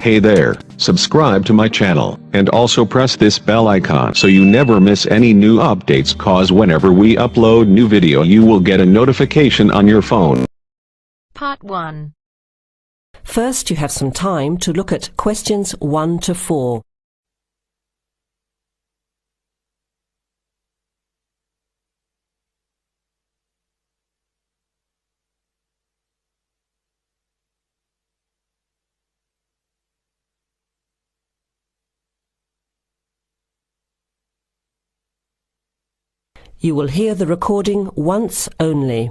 Hey there, subscribe to my channel, and also press this bell icon so you never miss any new updates, cause whenever we upload new video you will get a notification on your phone. Part 1. First, you have some time to look at questions 1 to 4. You will hear the recording once only.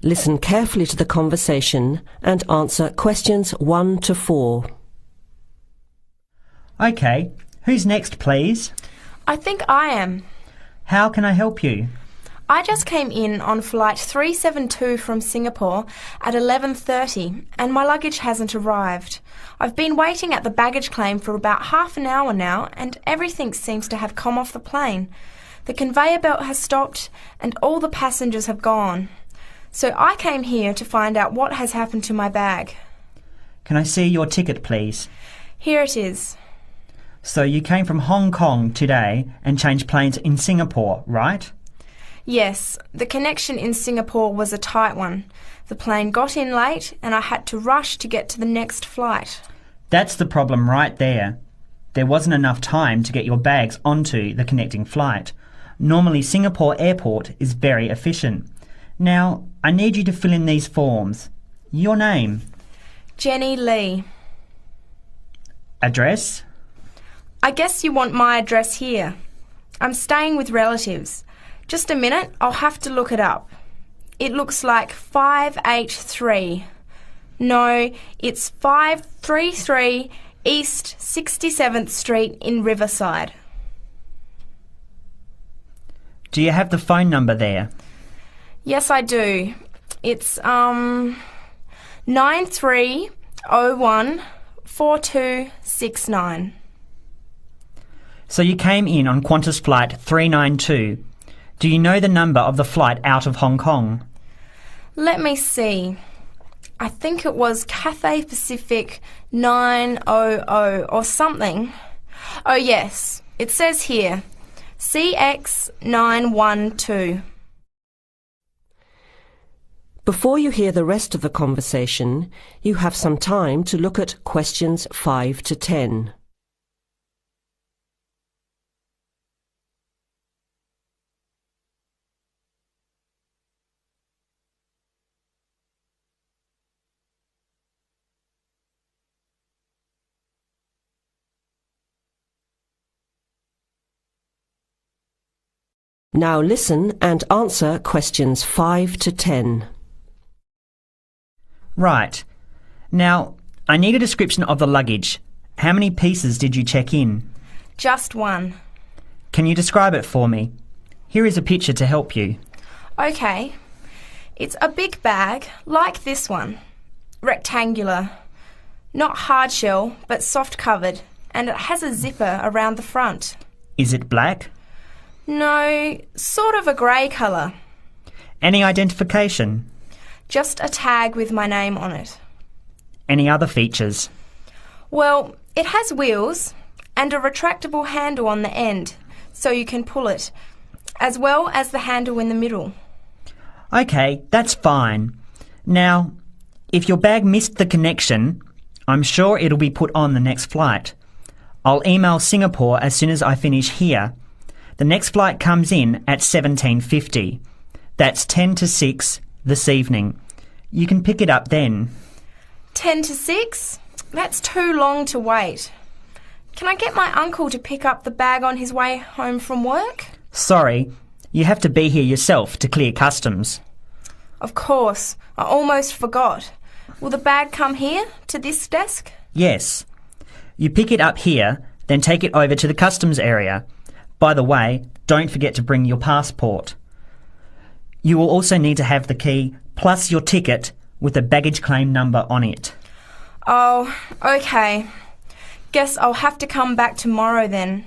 Listen carefully to the conversation and answer questions 1 to 4. Okay, who's next, please? I think I am. How can I help you? I just came in on flight 372 from Singapore at 11:30 and my luggage hasn't arrived. I've been waiting at the baggage claim for about half an hour now and everything seems to have come off the plane. The conveyor belt has stopped and all the passengers have gone. So I came here to find out what has happened to my bag. Can I see your ticket, please? Here it is. So you came from Hong Kong today and changed planes in Singapore, right? Yes, the connection in Singapore was a tight one. The plane got in late and I had to rush to get to the next flight. That's the problem right there. There wasn't enough time to get your bags onto the connecting flight. Normally Singapore Airport is very efficient. Now, I need you to fill in these forms. Your name? Jenny Lee. Address? I guess you want my address here. I'm staying with relatives. Just a minute, I'll have to look it up. It looks like 583. No, it's 533 East 67th Street in Riverside. Do you have the phone number there? Yes, I do. It's 93014269. So you came in on Qantas flight 392. Do you know the number of the flight out of Hong Kong? Let me see. I think it was Cathay Pacific 900 or something. Oh yes, it says here, CX912. Before you hear the rest of the conversation, you have some time to look at questions 5 to 10. Now listen and answer questions 5 to 10. Right. Now, I need a description of the luggage. How many pieces did you check in? Just one. Can you describe it for me? Here is a picture to help you. Okay. It's a big bag, like this one. Rectangular. Not hard shell, but soft covered, and it has a zipper around the front. Is it black? No, sort of a grey colour. Any identification? Just a tag with my name on it. Any other features? Well, it has wheels and a retractable handle on the end, so you can pull it, as well as the handle in the middle. Okay, that's fine. Now, if your bag missed the connection, I'm sure it'll be put on the next flight. I'll email Singapore as soon as I finish here. The next flight comes in at 17:50. That's 10 to 6 this evening. You can pick it up then. 10 to 6? That's too long to wait. Can I get my uncle to pick up the bag on his way home from work? Sorry, you have to be here yourself to clear customs. Of course, I almost forgot. Will the bag come here, to this desk? Yes. You pick it up here, then take it over to the customs area. By the way, don't forget to bring your passport. You will also need to have the key plus your ticket with a baggage claim number on it. Oh, okay. Guess I'll have to come back tomorrow then.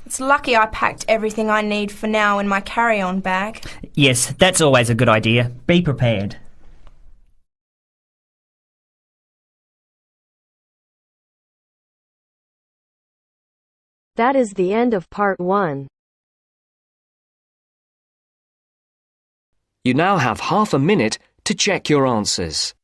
It's lucky I packed everything I need for now in my carry-on bag. Yes, that's always a good idea. Be prepared. That is the end of part 1. You now have half a minute to check your answers.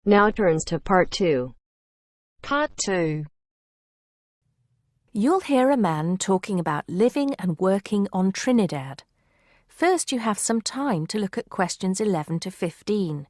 Now turns to part 2. Part 2. You'll hear a man talking about living and working on Trinidad. First, you have some time to look at questions 11 to 15.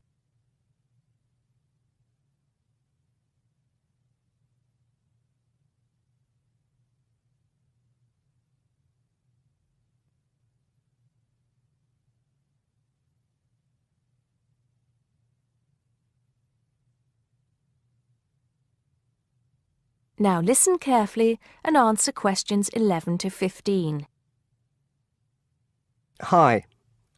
Now listen carefully and answer questions 11 to 15. Hi,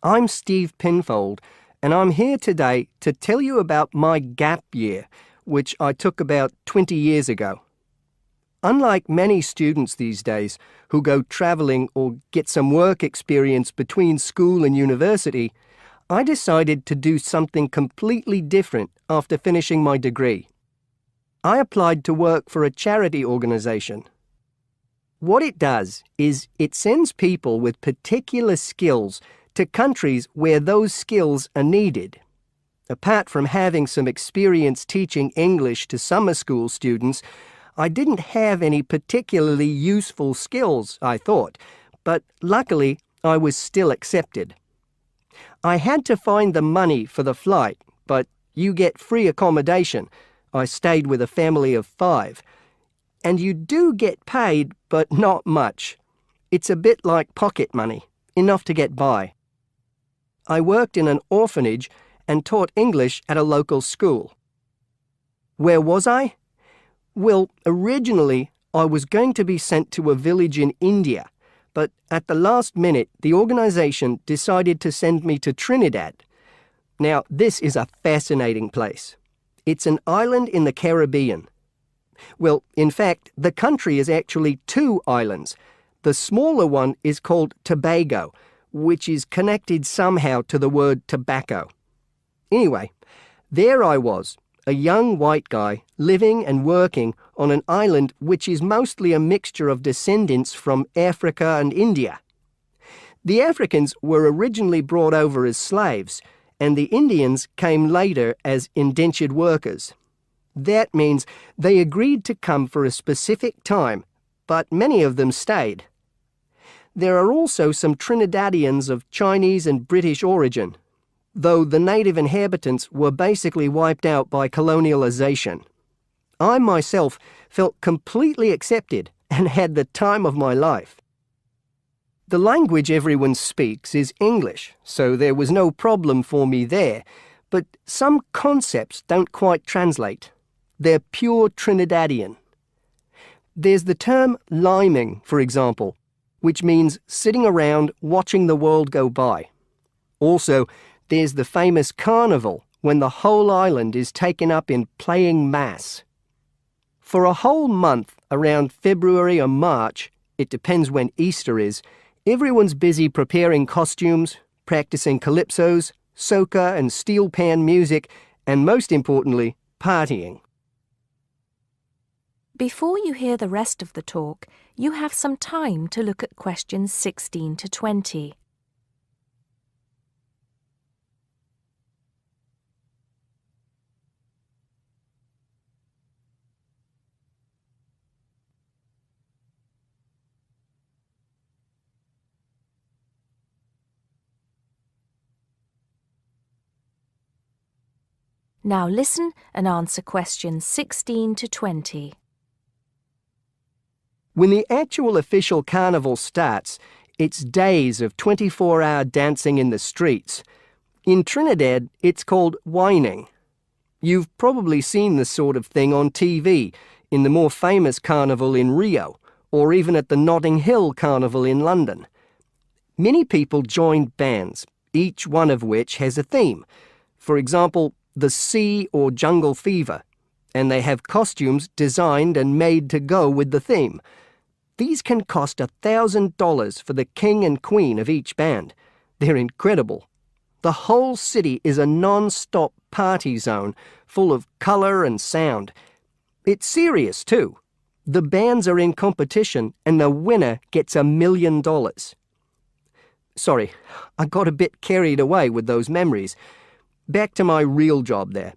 I'm Steve Pinfold, and I'm here today to tell you about my gap year, which I took about 20 years ago. Unlike many students these days who go travelling or get some work experience between school and university, I decided to do something completely different after finishing my degree. I applied to work for a charity organisation. What it does is it sends people with particular skills to countries where those skills are needed. Apart from having some experience teaching English to summer school students, I didn't have any particularly useful skills, I thought, but luckily I was still accepted. I had to find the money for the flight, but you get free accommodation. I stayed with a family of 5. And you do get paid, but not much. It's a bit like pocket money, enough to get by. I worked in an orphanage and taught English at a local school. Where was I? Well, originally I was going to be sent to a village in India, but at the last minute the organisation decided to send me to Trinidad. Now, this is a fascinating place. It's an island in the Caribbean. Well, in fact, the country is actually 2 islands. The smaller one is called Tobago, which is connected somehow to the word tobacco. Anyway, there I was, a young white guy living and working on an island which is mostly a mixture of descendants from Africa and India. The Africans were originally brought over as slaves, and the Indians came later as indentured workers. That means they agreed to come for a specific time, but many of them stayed. There are also some Trinidadians of Chinese and British origin, though the native inhabitants were basically wiped out by colonialization. I myself felt completely accepted and had the time of my life. The language everyone speaks is English, so there was no problem for me there, but some concepts don't quite translate. They're pure Trinidadian. There's the term liming, for example, which means sitting around watching the world go by. Also, there's the famous carnival, when the whole island is taken up in playing mass. For a whole month, around February or March, it depends when Easter is, everyone's busy preparing costumes, practicing calypsos, soca and steel pan music, and most importantly, partying. Before you hear the rest of the talk, you have some time to look at questions 16 to 20. Now listen and answer questions 16 to 20. When the actual official carnival starts, it's days of 24-hour dancing in the streets. In Trinidad, it's called whining. You've probably seen this sort of thing on TV, in the more famous carnival in Rio, or even at the Notting Hill Carnival in London. Many people joined bands, each one of which has a theme. For example, the sea or jungle fever, and they have costumes designed and made to go with the theme. These can cost $1,000 for the king and queen of each band. They're incredible. The whole city is a non-stop party zone full of colour and sound. It's serious too. The bands are in competition and the winner gets $1 million. Sorry, I got a bit carried away with those memories. Back to my real job there.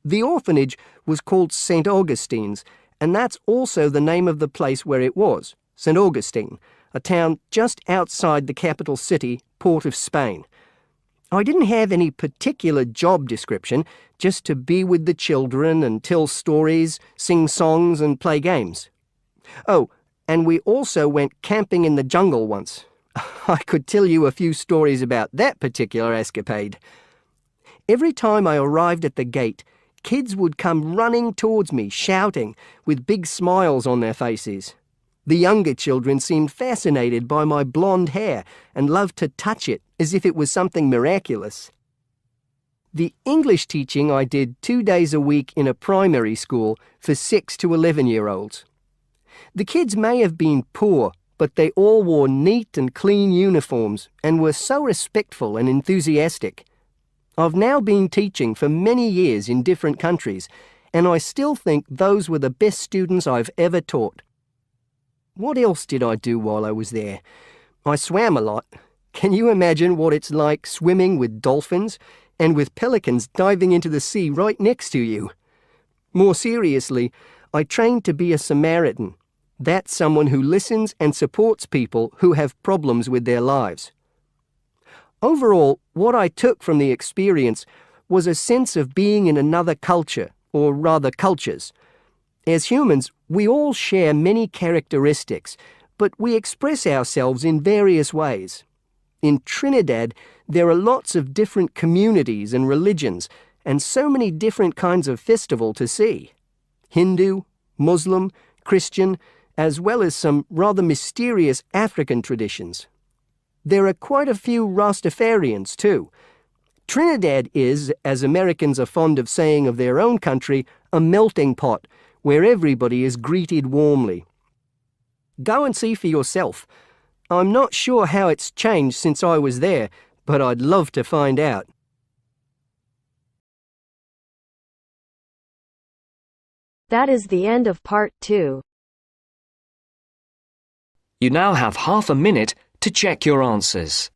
The orphanage was called St. Augustine's, and that's also the name of the place where it was, St. Augustine, a town just outside the capital city, Port of Spain. I didn't have any particular job description, just to be with the children and tell stories, sing songs and play games. Oh, and we also went camping in the jungle once. I could tell you a few stories about that particular escapade. Every time I arrived at the gate, kids would come running towards me, shouting, with big smiles on their faces. The younger children seemed fascinated by my blonde hair and loved to touch it as if it was something miraculous. The English teaching I did 2 days a week in a primary school for 6 to 11-year-olds. The kids may have been poor, but they all wore neat and clean uniforms and were so respectful and enthusiastic. I've now been teaching for many years in different countries, and I still think those were the best students I've ever taught. What else did I do while I was there? I swam a lot. Can you imagine what it's like swimming with dolphins and with pelicans diving into the sea right next to you? More seriously, I trained to be a Samaritan. That's someone who listens and supports people who have problems with their lives. Overall, what I took from the experience was a sense of being in another culture, or rather cultures. As humans, we all share many characteristics, but we express ourselves in various ways. In Trinidad, there are lots of different communities and religions, and so many different kinds of festival to see. Hindu, Muslim, Christian, as well as some rather mysterious African traditions. There are quite a few Rastafarians too. Trinidad is, as Americans are fond of saying of their own country, a melting pot, where everybody is greeted warmly. Go and see for yourself. I'm not sure how it's changed since I was there, but I'd love to find out. That is the end of part 2. You now have half a minute to check your answers.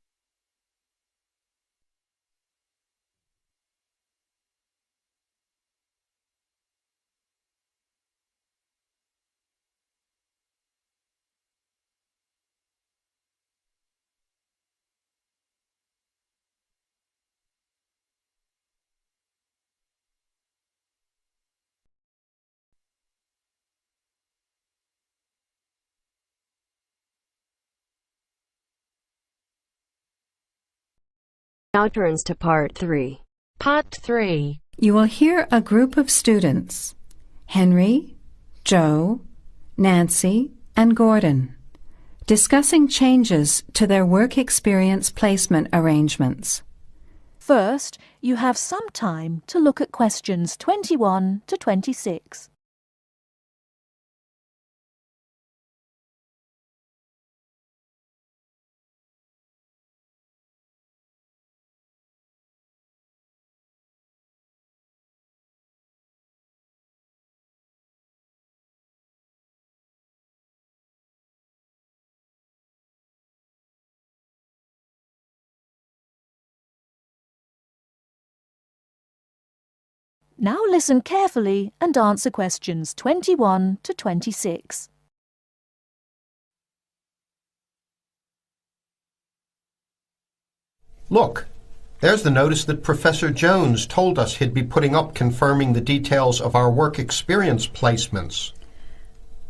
Now turns to part 3. Part 3. You will hear a group of students, Henry, Joe, Nancy, and Gordon, discussing changes to their work experience placement arrangements. First, you have some time to look at questions 21 to 26. Now listen carefully and answer questions 21 to 26. Look, there's the notice that Professor Jones told us he'd be putting up confirming the details of our work experience placements.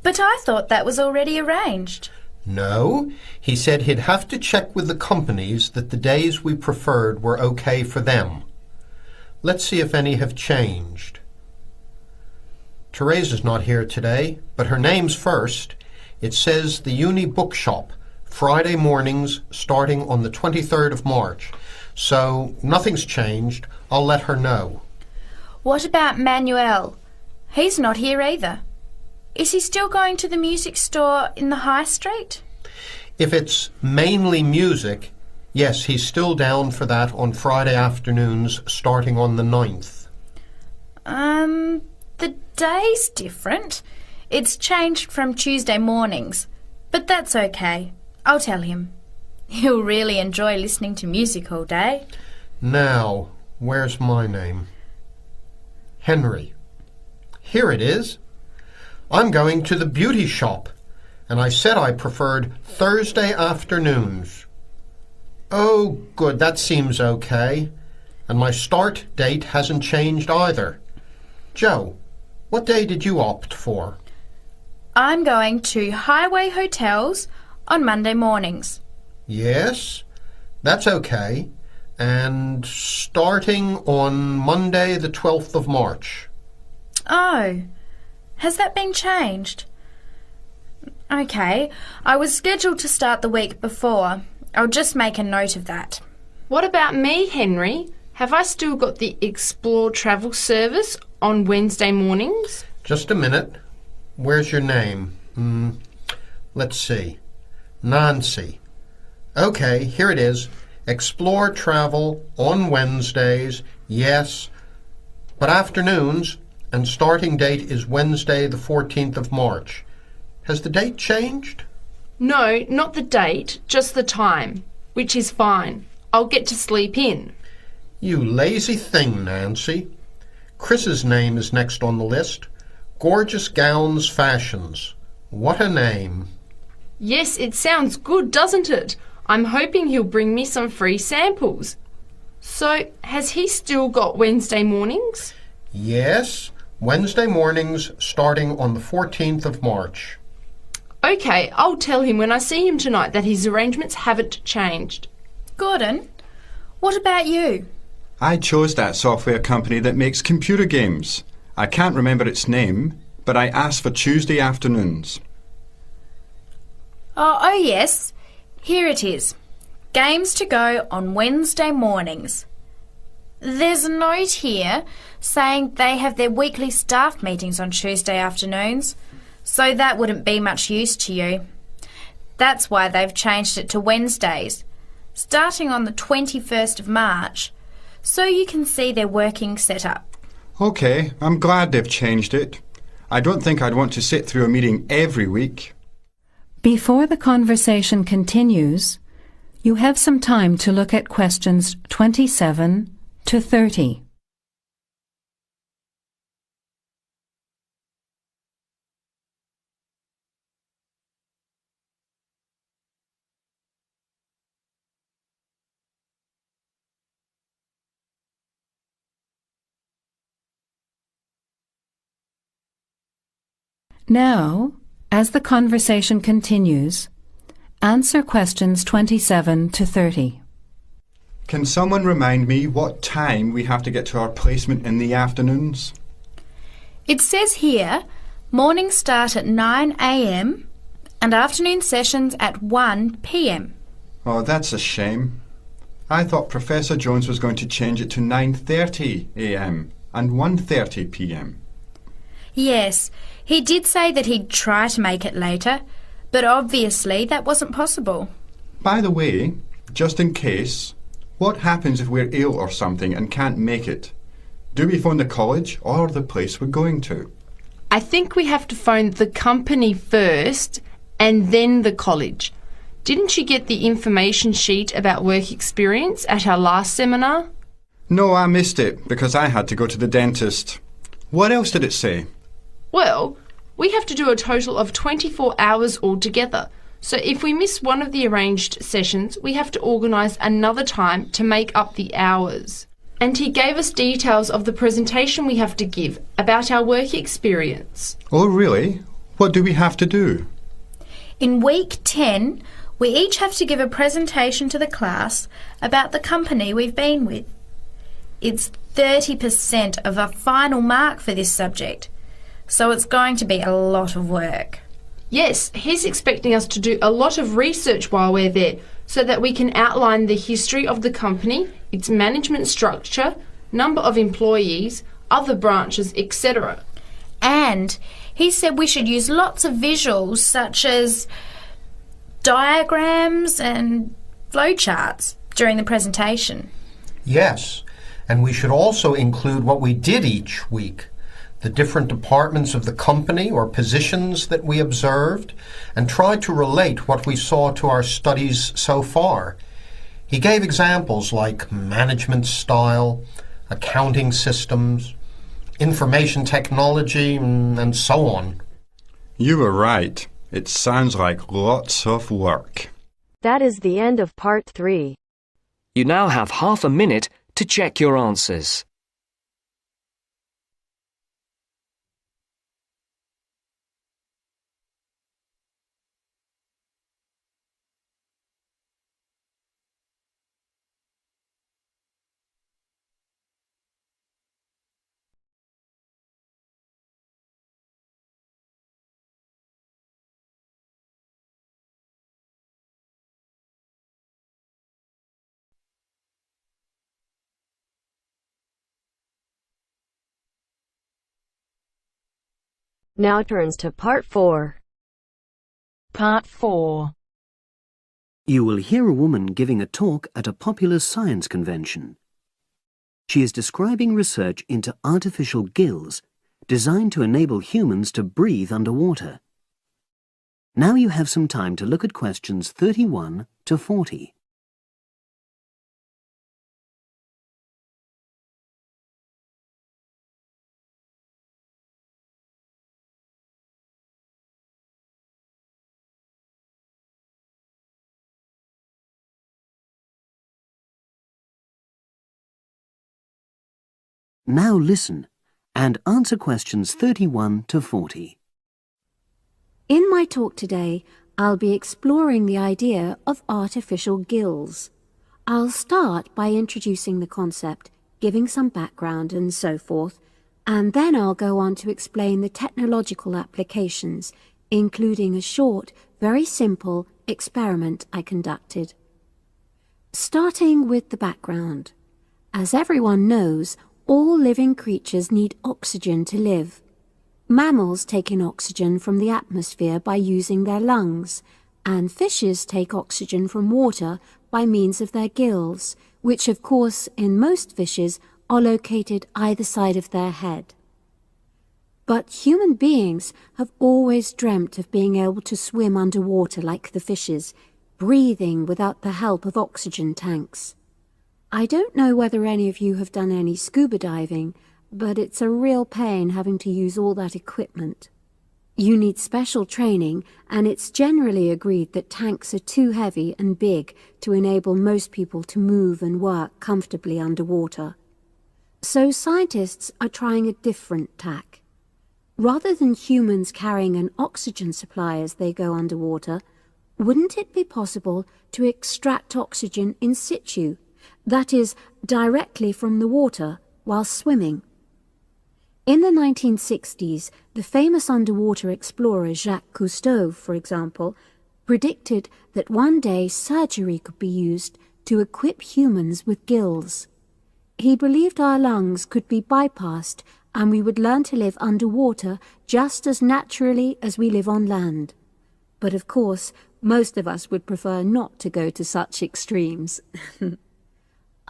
But I thought that was already arranged. No, he said he'd have to check with the companies that the days we preferred were okay for them. Let's see if any have changed. Teresa's not here today, but her name's first. It says the Uni Bookshop, Friday mornings starting on the 23rd of March. So nothing's changed. I'll let her know. What about Manuel? He's not here either. Is he still going to the music store in the high street? If it's mainly music, yes, he's still down for that on Friday afternoons starting on the 9th. The day's different. It's changed from Tuesday mornings. But that's okay. I'll tell him. He'll really enjoy listening to music all day. Now, where's my name? Henry. Here it is. I'm going to the beauty shop, and I said I preferred Thursday afternoons. Oh, good, that seems okay. And my start date hasn't changed either. Joe, what day did you opt for? I'm going to Highway Hotels on Monday mornings. Yes, that's okay. And starting on Monday the 12th of March. Oh, has that been changed? Okay, I was scheduled to start the week before. I'll just make a note of that. What about me, Henry? Have I still got the Explore travel service on Wednesday mornings? Just a minute. Where's your name? Let's see. Nancy. Okay, here it is. Explore travel on Wednesdays, yes, but afternoons, and starting date is Wednesday the 14th of March. Has the date changed? No, not the date, just the time, which is fine. I'll get to sleep in. You lazy thing, Nancy. Chris's name is next on the list. Gorgeous Gowns Fashions. What a name. Yes, it sounds good, doesn't it? I'm hoping he'll bring me some free samples. So, has he still got Wednesday mornings? Yes, Wednesday mornings starting on the 14th of March. Okay, I'll tell him when I see him tonight that his arrangements haven't changed. Gordon, what about you? I chose that software company that makes computer games. I can't remember its name, but I asked for Tuesday afternoons. Oh, yes. Here it is. Games to go on Wednesday mornings. There's a note here saying they have their weekly staff meetings on Tuesday afternoons, so that wouldn't be much use to you. That's why they've changed it to Wednesdays, starting on the 21st of March, so you can see their working setup. OK, I'm glad they've changed it. I don't think I'd want to sit through a meeting every week. Before the conversation continues, you have some time to look at questions 27 to 30. Now, as the conversation continues, answer questions 27 to 30. Can someone remind me what time we have to get to our placement in the afternoons? It says here, mornings start at 9 a.m. and afternoon sessions at 1 p.m. Oh, that's a shame. I thought Professor Jones was going to change it to 9:30 a.m. and 1:30 p.m. Yes, he did say that he'd try to make it later, but obviously that wasn't possible. By the way, just in case, what happens if we're ill or something and can't make it? Do we phone the college or the place we're going to? I think we have to phone the company first and then the college. Didn't you get the information sheet about work experience at our last seminar? No, I missed it because I had to go to the dentist. What else did it say? Well, we have to do a total of 24 hours altogether. So if we miss one of the arranged sessions, we have to organise another time to make up the hours. And he gave us details of the presentation we have to give about our work experience. Oh, really? What do we have to do? In week 10, we each have to give a presentation to the class about the company we've been with. It's 30% of a final mark for this subject, so it's going to be a lot of work. Yes, he's expecting us to do a lot of research while we're there so that we can outline the history of the company, its management structure, number of employees, other branches, etc. And he said we should use lots of visuals such as diagrams and flowcharts during the presentation. Yes, and we should also include what we did each week, the different departments of the company or positions that we observed, and try to relate what we saw to our studies so far. He gave examples like management style, accounting systems, information technology, and so on. You were right. It sounds like lots of work. That is the end of part 3. You now have half a minute to check your answers. Now turns to part 4. Part 4. You will hear a woman giving a talk at a popular science convention. She is describing research into artificial gills designed to enable humans to breathe underwater. Now you have some time to look at questions 31 to 40. Now listen and answer questions 31 to 40. In my talk today, I'll be exploring the idea of artificial gills. I'll start by introducing the concept, giving some background and so forth, and then I'll go on to explain the technological applications, including a short, very simple experiment I conducted. Starting with the background. As everyone knows, all living creatures need oxygen to live. Mammals take in oxygen from the atmosphere by using their lungs, and fishes take oxygen from water by means of their gills, which of course in most fishes are located either side of their head. But human beings have always dreamt of being able to swim underwater like the fishes, breathing without the help of oxygen tanks. I don't know whether any of you have done any scuba diving, but it's a real pain having to use all that equipment. You need special training, and it's generally agreed that tanks are too heavy and big to enable most people to move and work comfortably underwater. So scientists are trying a different tack. Rather than humans carrying an oxygen supply as they go underwater, wouldn't it be possible to extract oxygen in situ? That is, directly from the water while swimming. In the 1960s, the famous underwater explorer Jacques Cousteau, for example, predicted that one day surgery could be used to equip humans with gills. He believed our lungs could be bypassed and we would learn to live underwater just as naturally as we live on land. But of course, most of us would prefer not to go to such extremes.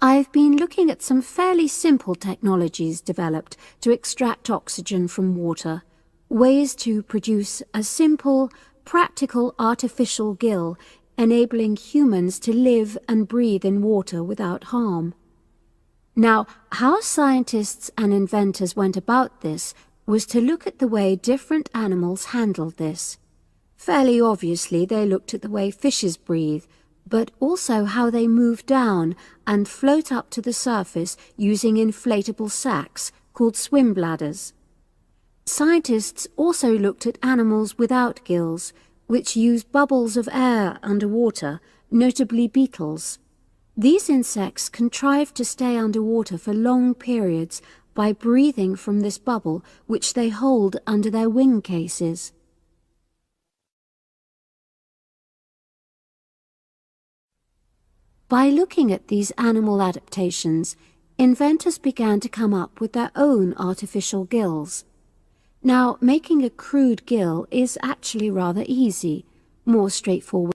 I've been looking at some fairly simple technologies developed to extract oxygen from water, ways to produce a simple, practical artificial gill enabling humans to live and breathe in water without harm. Now, how scientists and inventors went about this was to look at the way different animals handled this. Fairly obviously, they looked at the way fishes breathe, but also how they move down and float up to the surface using inflatable sacs called swim bladders. Scientists also looked at animals without gills, which use bubbles of air underwater, notably beetles. These insects contrive to stay underwater for long periods by breathing from this bubble which they hold under their wing cases. By looking at these animal adaptations, inventors began to come up with their own artificial gills. Now, making a crude gill is actually rather easy, more straightforward.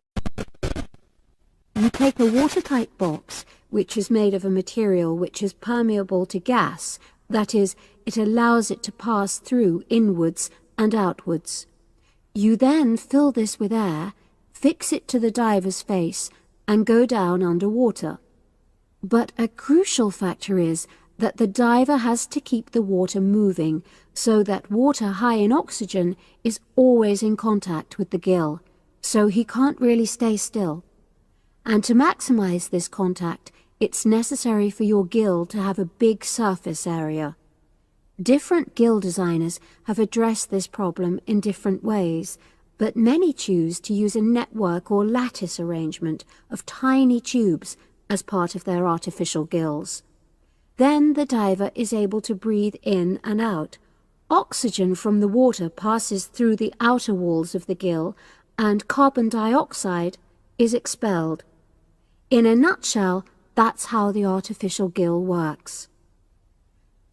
You take a watertight box, which is made of a material which is permeable to gas, that is, it allows it to pass through inwards and outwards. You then fill this with air, fix it to the diver's face, and go down underwater. But a crucial factor is that the diver has to keep the water moving so that water high in oxygen is always in contact with the gill, so he can't really stay still. And to maximize this contact, it's necessary for your gill to have a big surface area. Different gill designers have addressed this problem in different ways, but many choose to use a network or lattice arrangement of tiny tubes as part of their artificial gills. Then the diver is able to breathe in and out. Oxygen from the water passes through the outer walls of the gill, and carbon dioxide is expelled. In a nutshell, that's how the artificial gill works.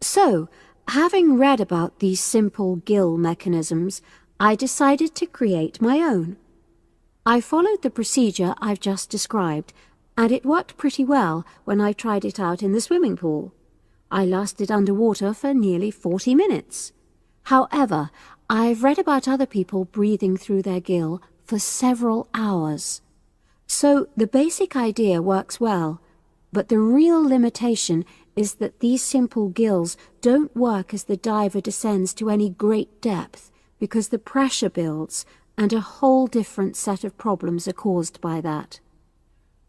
So, having read about these simple gill mechanisms, I decided to create my own. I followed the procedure I've just described, and it worked pretty well when I tried it out in the swimming pool. I lasted underwater for nearly 40 minutes. However, I've read about other people breathing through their gill for several hours. So the basic idea works well, but the real limitation is that these simple gills don't work as the diver descends to any great depth, because the pressure builds and a whole different set of problems are caused by that.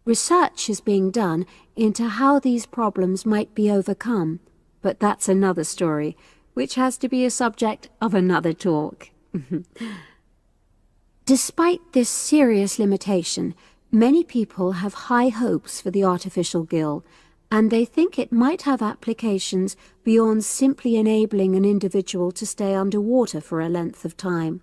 Research is being done into how these problems might be overcome, but that's another story, which has to be a subject of another talk. Despite this serious limitation, many people have high hopes for the artificial gill, and they think it might have applications beyond simply enabling an individual to stay underwater for a length of time.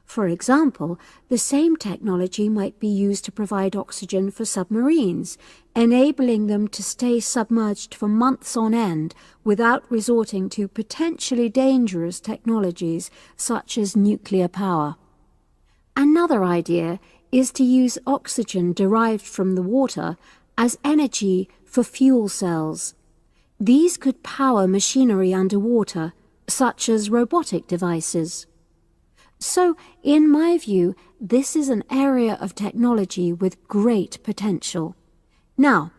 For example, the same technology might be used to provide oxygen for submarines, enabling them to stay submerged for months on end without resorting to potentially dangerous technologies such as nuclear power. Another idea is to use oxygen derived from the water as energy for fuel cells. These could power machinery underwater, such as robotic devices. So, in my view, this is an area of technology with great potential. Now,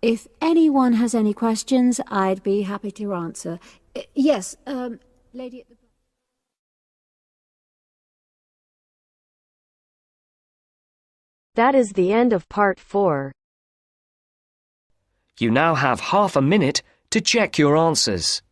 if anyone has any questions, I'd be happy to answer. Yes, lady at the... That is the end of part 4. You now have half a minute to check your answers.